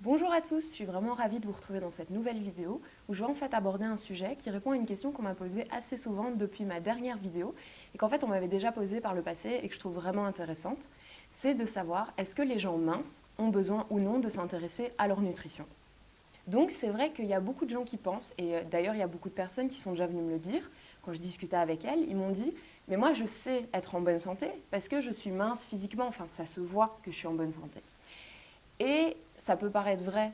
Bonjour à tous, je suis vraiment ravie de vous retrouver dans cette nouvelle vidéo où je vais en fait aborder un sujet qui répond à une question qu'on m'a posée assez souvent depuis ma dernière vidéo et qu'en fait on m'avait déjà posée par le passé et que je trouve vraiment intéressante. C'est de savoir est-ce que les gens minces ont besoin ou non de s'intéresser à leur nutrition. Donc c'est vrai qu'il y a beaucoup de gens qui pensent, et d'ailleurs il y a beaucoup de personnes qui sont déjà venues me le dire, quand je discutais avec elles, ils m'ont dit « mais moi je sais être en bonne santé parce que je suis mince physiquement, enfin ça se voit que je suis en bonne santé ». Et ça peut paraître vrai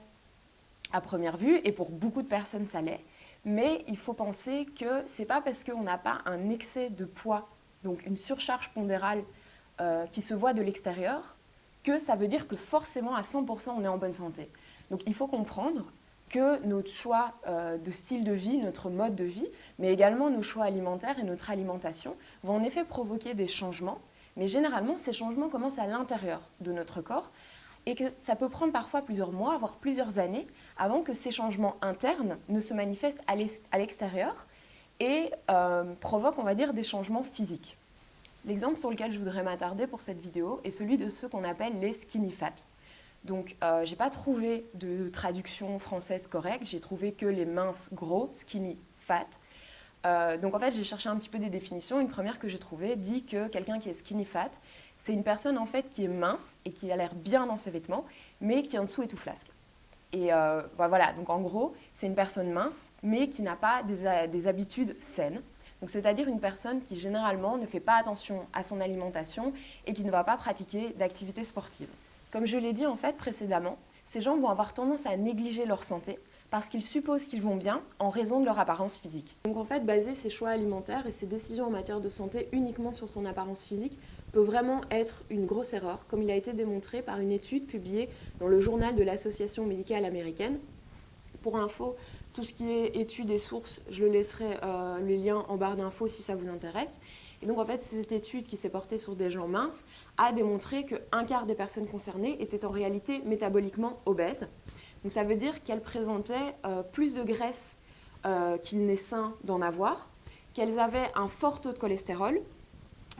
à première vue, et pour beaucoup de personnes ça l'est, mais il faut penser que c'est pas parce qu'on n'a pas un excès de poids, donc une surcharge pondérale qui se voit de l'extérieur, que ça veut dire que forcément à 100% on est en bonne santé. Donc il faut comprendre que notre choix de style de vie, notre mode de vie, mais également nos choix alimentaires et notre alimentation vont en effet provoquer des changements, mais généralement ces changements commencent à l'intérieur de notre corps et que ça peut prendre parfois plusieurs mois, voire plusieurs années, avant que ces changements internes ne se manifestent à l'extérieur et provoquent, on va dire, des changements physiques. L'exemple sur lequel je voudrais m'attarder pour cette vidéo est celui de ceux qu'on appelle les skinny fat. Donc, je n'ai pas trouvé de traduction française correcte, j'ai trouvé que les minces gros, skinny fat. Donc en fait, j'ai cherché un petit peu des définitions. Une première que j'ai trouvée dit que quelqu'un qui est skinny fat, c'est une personne en fait qui est mince et qui a l'air bien dans ses vêtements, mais qui en dessous est tout flasque. Et voilà, donc en gros, c'est une personne mince, mais qui n'a pas des habitudes saines. Donc c'est-à-dire une personne qui généralement ne fait pas attention à son alimentation et qui ne va pas pratiquer d'activité sportive. Comme je l'ai dit en fait précédemment, ces gens vont avoir tendance à négliger leur santé parce qu'ils supposent qu'ils vont bien en raison de leur apparence physique. Donc en fait, baser ses choix alimentaires et ses décisions en matière de santé uniquement sur son apparence physique peut vraiment être une grosse erreur, comme il a été démontré par une étude publiée dans le journal de l'Association médicale américaine. Pour info, tout ce qui est études et sources, je le laisserai les liens en barre d'infos si ça vous intéresse. Et donc en fait, cette étude qui s'est portée sur des gens minces a démontré qu'un quart des personnes concernées étaient en réalité métaboliquement obèses. Donc ça veut dire qu'elles présentaient plus de graisse qu'il n'est sain d'en avoir, qu'elles avaient un fort taux de cholestérol,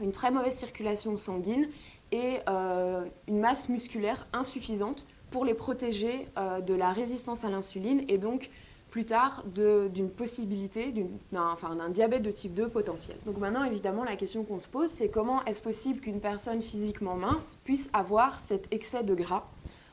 une très mauvaise circulation sanguine et une masse musculaire insuffisante pour les protéger de la résistance à l'insuline et donc plus tard d'une possibilité d'un diabète de type 2 potentiel. Donc maintenant, évidemment, la question qu'on se pose, c'est comment est-ce possible qu'une personne physiquement mince puisse avoir cet excès de gras ?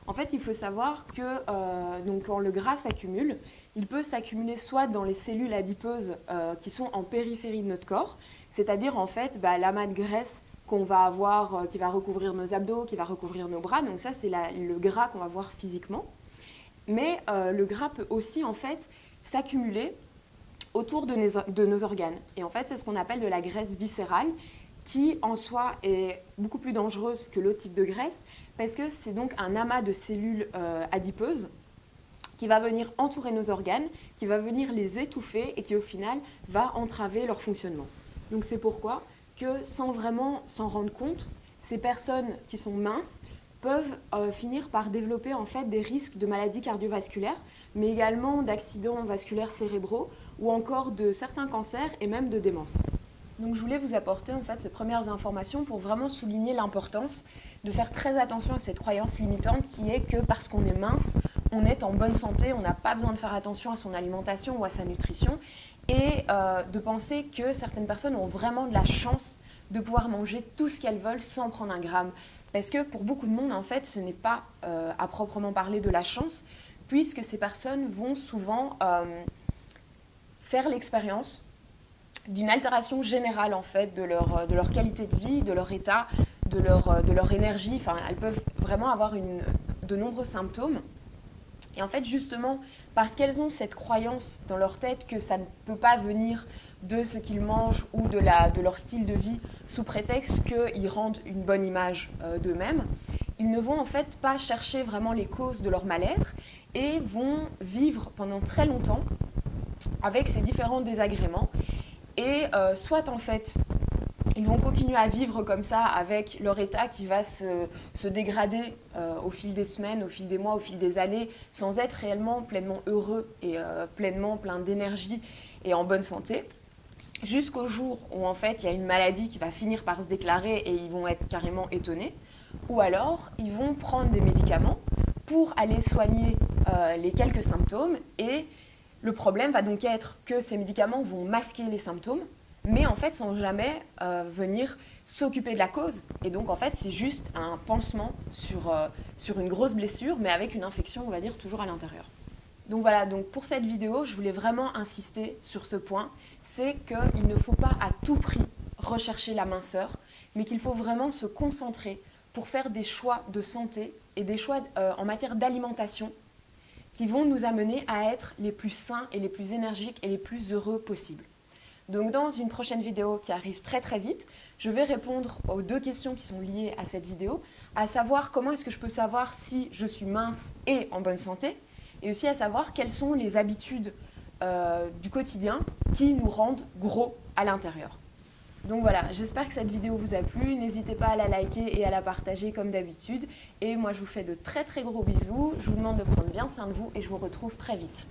En fait, il faut savoir que donc quand le gras s'accumule, il peut s'accumuler soit dans les cellules adipeuses qui sont en périphérie de notre corps, c'est-à-dire en fait l'amas de graisse qu'on va avoir, qui va recouvrir nos abdos, qui va recouvrir nos bras. Donc ça, c'est le gras qu'on va voir physiquement. Mais le gras peut aussi en fait s'accumuler autour de nos organes. Et en fait, c'est ce qu'on appelle de la graisse viscérale, qui en soi est beaucoup plus dangereuse que l'autre type de graisse, parce que c'est donc un amas de cellules adipeuses qui va venir entourer nos organes, qui va venir les étouffer et qui au final va entraver leur fonctionnement. Donc c'est pourquoi que sans vraiment s'en rendre compte, ces personnes qui sont minces peuvent finir par développer en fait des risques de maladies cardiovasculaires, mais également d'accidents vasculaires cérébraux ou encore de certains cancers et même de démence. Donc je voulais vous apporter en fait ces premières informations pour vraiment souligner l'importance de faire très attention à cette croyance limitante qui est que parce qu'on est mince, on est en bonne santé, on n'a pas besoin de faire attention à son alimentation ou à sa nutrition et de penser que certaines personnes ont vraiment de la chance de pouvoir manger tout ce qu'elles veulent sans prendre un gramme. Parce que pour beaucoup de monde, en fait, ce n'est pas à proprement parler de la chance, puisque ces personnes vont souvent faire l'expérience d'une altération générale en fait, de leur qualité de vie, de leur état, de leur énergie. Enfin, elles peuvent vraiment avoir de nombreux symptômes. Et en fait, justement, parce qu'elles ont cette croyance dans leur tête que ça ne peut pas venir de ce qu'ils mangent ou de leur style de vie sous prétexte qu'ils rendent une bonne image d'eux-mêmes, ils ne vont en fait pas chercher vraiment les causes de leur mal-être et vont vivre pendant très longtemps avec ces différents désagréments. Et soit en fait, ils vont continuer à vivre comme ça avec leur état qui va se dégrader au fil des semaines, au fil des mois, au fil des années, sans être réellement pleinement heureux et pleinement plein d'énergie et en bonne santé, jusqu'au jour où en fait il y a une maladie qui va finir par se déclarer et ils vont être carrément étonnés, ou alors ils vont prendre des médicaments pour aller soigner les quelques symptômes. Et le problème va donc être que ces médicaments vont masquer les symptômes, mais en fait sans jamais venir s'occuper de la cause. Et donc en fait c'est juste un pansement sur une grosse blessure, mais avec une infection, on va dire, toujours à l'intérieur. Donc voilà, donc pour cette vidéo, je voulais vraiment insister sur ce point, c'est qu'il ne faut pas à tout prix rechercher la minceur, mais qu'il faut vraiment se concentrer pour faire des choix de santé et des choix en matière d'alimentation qui vont nous amener à être les plus sains et les plus énergiques et les plus heureux possibles. Donc dans une prochaine vidéo qui arrive très très vite, je vais répondre aux 2 questions qui sont liées à cette vidéo, à savoir comment est-ce que je peux savoir si je suis mince et en bonne santé, et aussi à savoir quelles sont les habitudes du quotidien qui nous rendent gros à l'intérieur. Donc voilà, j'espère que cette vidéo vous a plu, n'hésitez pas à la liker et à la partager comme d'habitude, et moi je vous fais de très très gros bisous, je vous demande de prendre bien soin de vous et je vous retrouve très vite.